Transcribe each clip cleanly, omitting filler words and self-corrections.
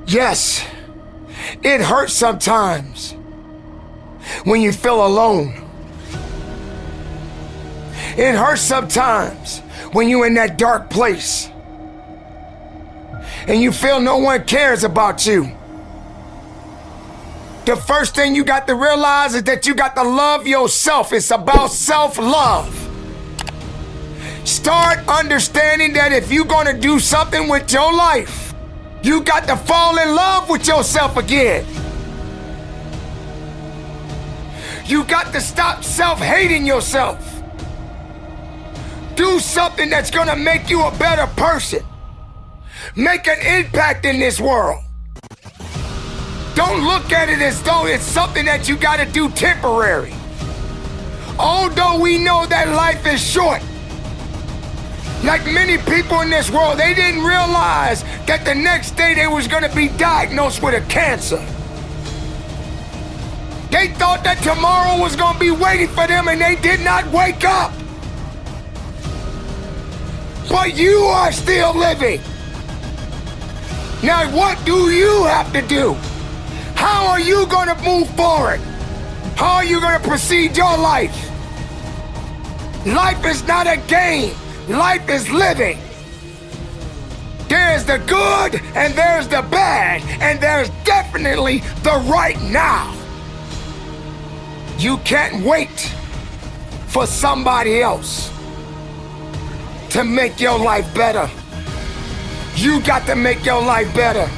Yes, it hurts sometimes when you feel alone. It hurts sometimes when you're in that dark place and you feel no one cares about you. The first thing you got to realize is that you got to love yourself. It's about self-love. Start understanding that if you're gonna do something with your life, you got to fall in love with yourself again. You got to stop self-hating yourself. Do something that's gonna make you a better person. Make an impact in this world. Don't look at it as though it's something that you gotta do temporary. Although we know that life is short. Like many people in this world, they didn't realize that the next day they was gonna be diagnosed with a cancer. They thought that tomorrow was gonna be waiting for them and they did not wake up. But you are still living. Now what do you have to do? How are you gonna move forward? How are you gonna proceed your life? Life is not a game. Life is living. There's the good and there's the bad, and there's definitely the right now. You can't wait for somebody else to make your life better. You got to make your life better.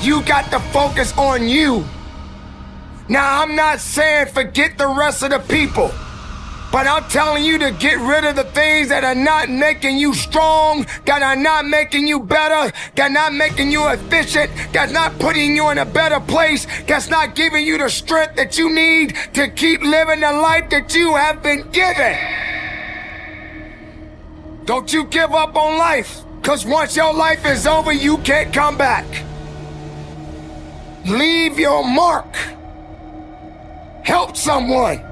You got to focus on you. Now, I'm not saying forget the rest of the people, but I'm telling you to get rid of the things that are not making you strong, that are not making you better, that are not making you efficient, that's not putting you in a better place, that's not giving you the strength that you need to keep living the life that you have been given. Don't you give up on life, because once your life is over, you can't come back. Leave your mark. Help someone.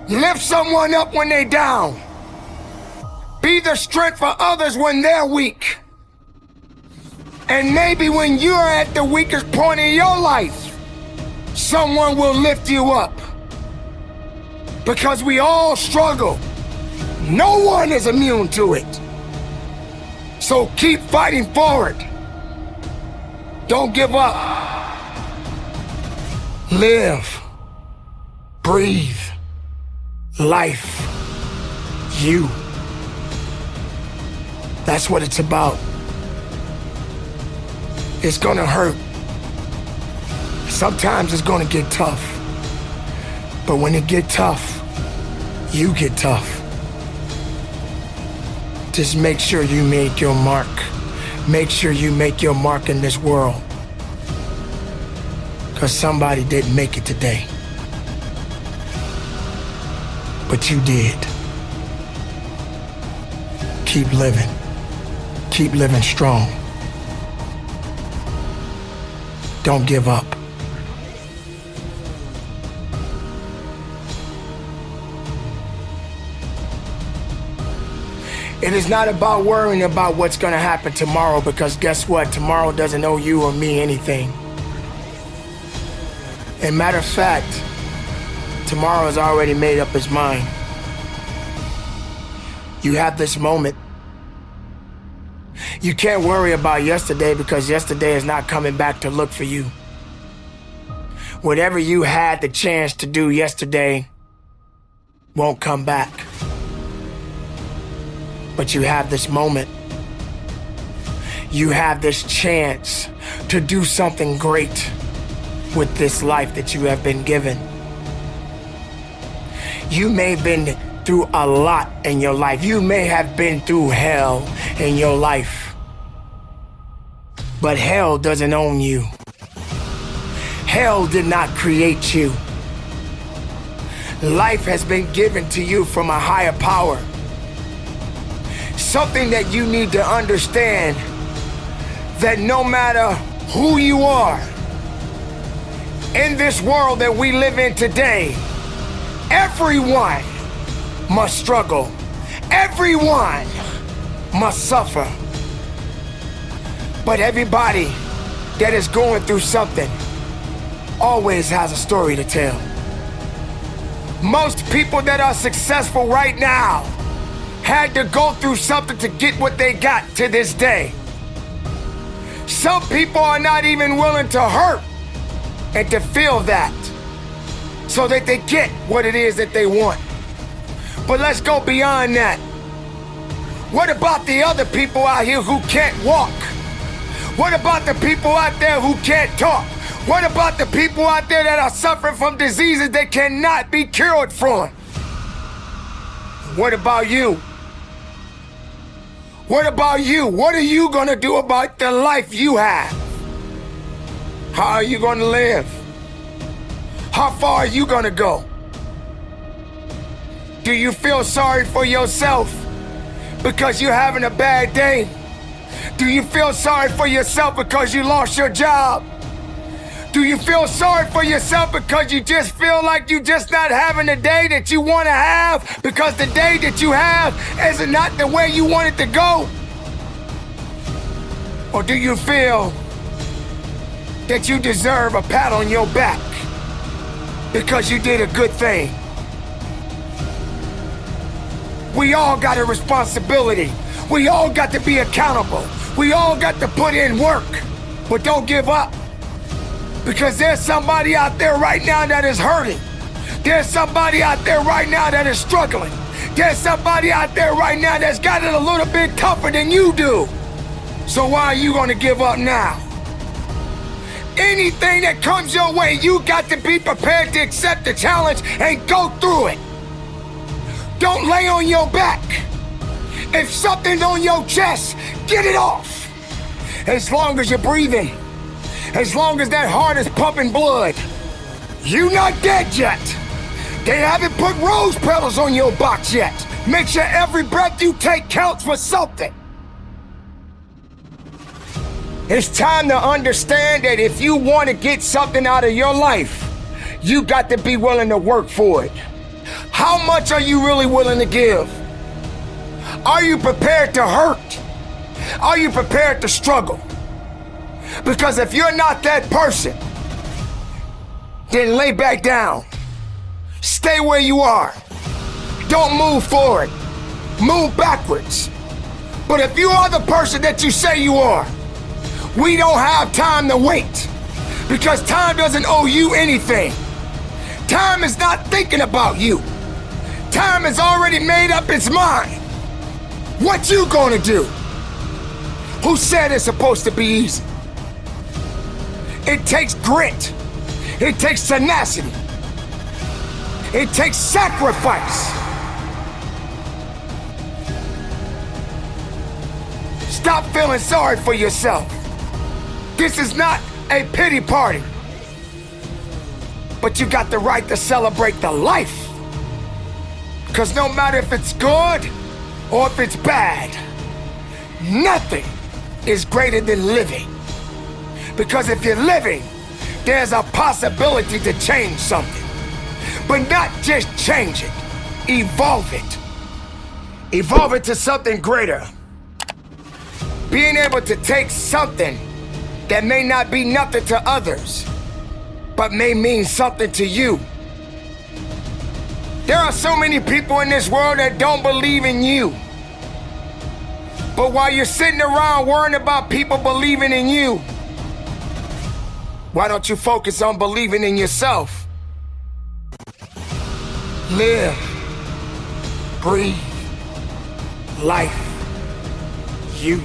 Lift someone up when they're down. Be the strength for others when they're weak. And maybe when you're at the weakest point in your life, someone will lift you up. Because we all struggle. No one is immune to it. So keep fighting forward. Don't give up. Live. Breathe. Life. You. That's what it's about. It's gonna hurt. Sometimes it's gonna get tough. But when it get tough, you get tough. Just make sure you make your mark. Make sure you make your mark in this world. Because somebody didn't make it today. But you did. Keep living. Keep living strong. Don't give up. It is not about worrying about what's gonna happen tomorrow, because guess what? Tomorrow doesn't owe you or me anything. And matter of fact, tomorrow has already made up its mind. You have this moment. You can't worry about yesterday, because yesterday is not coming back to look for you. Whatever you had the chance to do yesterday won't come back. But you have this moment. You have this chance to do something great with this life that you have been given. You may have been through a lot in your life. You may have been through hell in your life. But hell doesn't own you. Hell did not create you. Life has been given to you from a higher power. Something that you need to understand, that no matter who you are, in this world that we live in today, everyone must struggle. Everyone must suffer. But everybody that is going through something always has a story to tell. Most people that are successful right now had to go through something to get what they got to this day. Some people are not even willing to hurt and to feel that so that they get what it is that they want. But let's go beyond that. What about the other people out here who can't walk? What about the people out there who can't talk? What about the people out there that are suffering from diseases they cannot be cured from? What about you? What about you? What are you gonna do about the life you have? How are you gonna live? How far are you gonna go? Do you feel sorry for yourself because you're having a bad day? Do you feel sorry for yourself because you lost your job? Do you feel sorry for yourself because you just feel like you're just not having the day that you want to have because the day that you have is not the way you want it to go? Or do you feel that you deserve a pat on your back because you did a good thing? We all got a responsibility. We all got to be accountable. We all got to put in work, but don't give up. Because there's somebody out there right now that is hurting. There's somebody out there right now that is struggling. There's somebody out there right now that's got it a little bit tougher than you do. So why are you gonna give up now? Anything that comes your way, you got to be prepared to accept the challenge and go through it. Don't lay on your back. If something's on your chest, get it off. As long as you're breathing, as long as that heart is pumping blood, you're not dead yet. They haven't put rose petals on your box yet. Make sure every breath you take counts for something. It's time to understand that if you want to get something out of your life, you got to be willing to work for it. How much are you really willing to give? Are you prepared to hurt? Are you prepared to struggle? Because if you're not that person, then lay back down. Stay where you are. Don't move forward. Move backwards. But if you are the person that you say you are, we don't have time to wait. Because time doesn't owe you anything. Time is not thinking about you. Time has already made up its mind. What you gonna do? Who said it's supposed to be easy? It takes grit. It takes tenacity. It takes sacrifice. Stop feeling sorry for yourself. This is not a pity party. But you got the right to celebrate the life. Because no matter if it's good or if it's bad, nothing is greater than living. Because if you're living, there's a possibility to change something. But not just change it, evolve it. Evolve it to something greater. Being able to take something that may not be nothing to others, but may mean something to you. There are so many people in this world that don't believe in you. But while you're sitting around worrying about people believing in you, why don't you focus on believing in yourself? Live, breathe, life, you.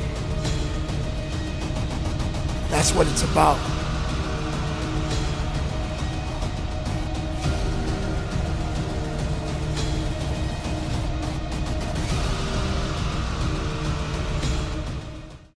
That's what it's about.